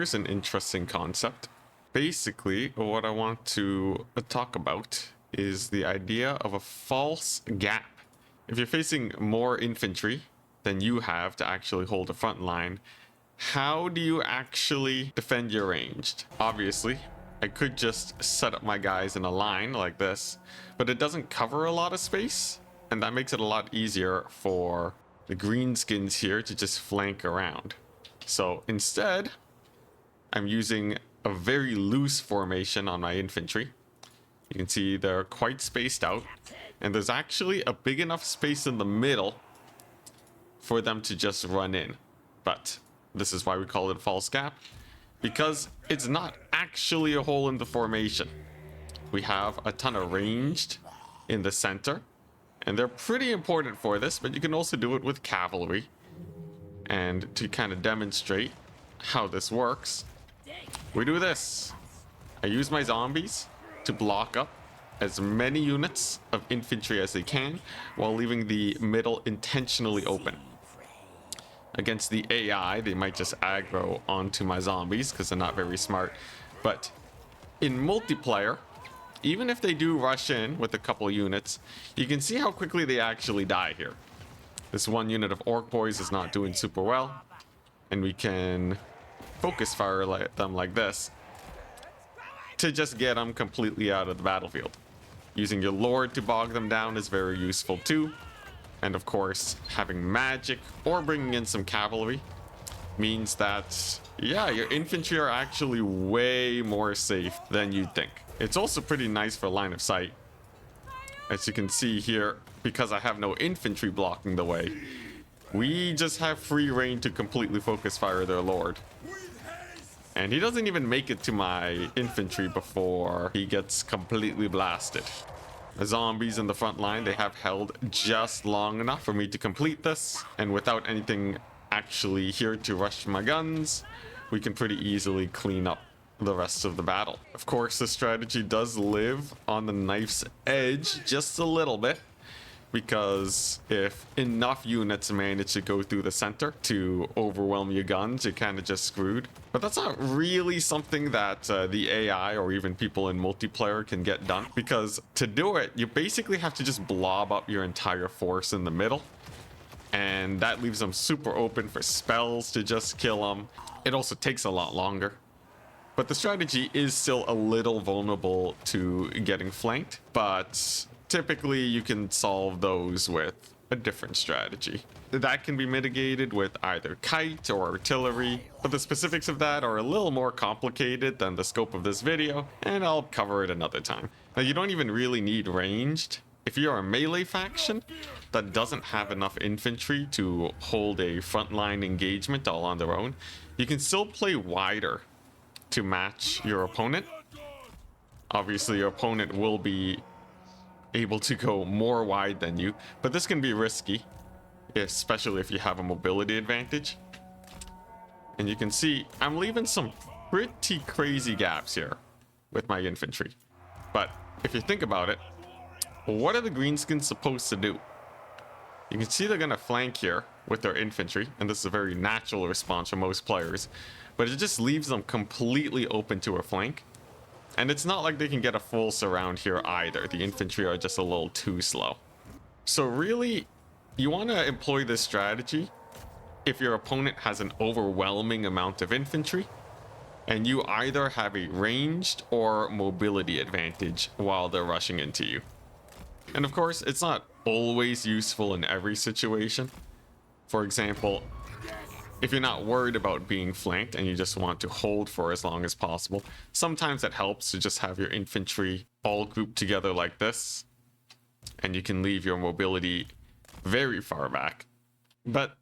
here's an interesting concept. Basically, what I want to talk about is the idea of a false gap. If you're facing more infantry than you have to actually hold a front line, how do you actually defend your ranged? Obviously, I could just set up my guys in a line like this, but it doesn't cover a lot of space, and that makes it a lot easier for the greenskins here to just flank around. So instead, I'm using a very loose formation on my infantry. You can see they're quite spaced out, and there's actually a big enough space in the middle for them to just run in. But this is why we call it a false gap, because it's not actually a hole in the formation. We have a ton of ranged in the center, and they're pretty important for this, but you can also do it with cavalry. And to kind of demonstrate how this works, we do this. I use my zombies to block up as many units of infantry as they can while leaving the middle intentionally open. Against the AI, they might just aggro onto my zombies because they're not very smart. But in multiplayer, even if they do rush in with a couple units, you can see how quickly they actually die here. This one unit of orc boys is not doing super well, and we can focus fire them like this to just get them completely out of the battlefield. Using your lord to bog them down is very useful too. And of course, having magic or bringing in some cavalry means that, yeah, your infantry are actually way more safe than you'd think. It's also pretty nice for line of sight. As you can see here, because I have no infantry blocking the way, we just have free reign to completely focus fire their lord. And he doesn't even make it to my infantry before he gets completely blasted. The zombies in the front line, they have held just long enough for me to complete this. And without anything actually here to rush my guns, we can pretty easily clean up the rest of the battle. Of course, the strategy does live on the knife's edge just a little bit, because if enough units manage to go through the center to overwhelm your guns, you're kind of just screwed. But that's not really something that the AI or even people in multiplayer can get done, because to do it, you basically have to just blob up your entire force in the middle, and that leaves them super open for spells to just kill them. It also takes a lot longer. But the strategy is still a little vulnerable to getting flanked, but typically you can solve those with a different strategy. That can be mitigated with either kite or artillery, but the specifics of that are a little more complicated than the scope of this video, and I'll cover it another time. Now, you don't even really need ranged. If you're a melee faction that doesn't have enough infantry to hold a frontline engagement all on their own, you can still play wider to match your opponent. Obviously, your opponent will be able to go more wide than you, but this can be risky, especially if you have a mobility advantage. And you can see I'm leaving some pretty crazy gaps here with my infantry. But if you think about it, what are the greenskins supposed to do? You can see they're going to flank here with their infantry, and this is a very natural response for most players, but it just leaves them completely open to a flank. And it's not like they can get a full surround here either. The infantry are just a little too slow. So really, you want to employ this strategy if your opponent has an overwhelming amount of infantry, and you either have a ranged or mobility advantage while they're rushing into you. And of course, it's not always useful in every situation. For example, if you're not worried about being flanked and you just want to hold for as long as possible, sometimes it helps to just have your infantry all grouped together like this, and you can leave your mobility very far back. But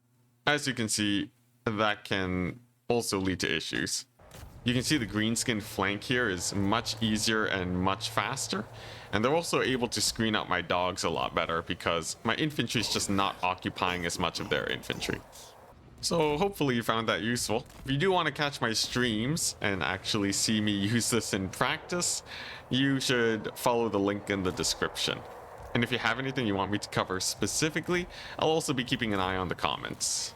as you can see, that can also lead to issues. You can see the greenskin flank here is much easier and much faster, and they're also able to screen out my dogs a lot better because my infantry is just not occupying as much of their infantry. So hopefully you found that useful. If you do want to catch my streams and actually see me use this in practice, you should follow the link in the description. And if you have anything you want me to cover specifically, I'll also be keeping an eye on the comments.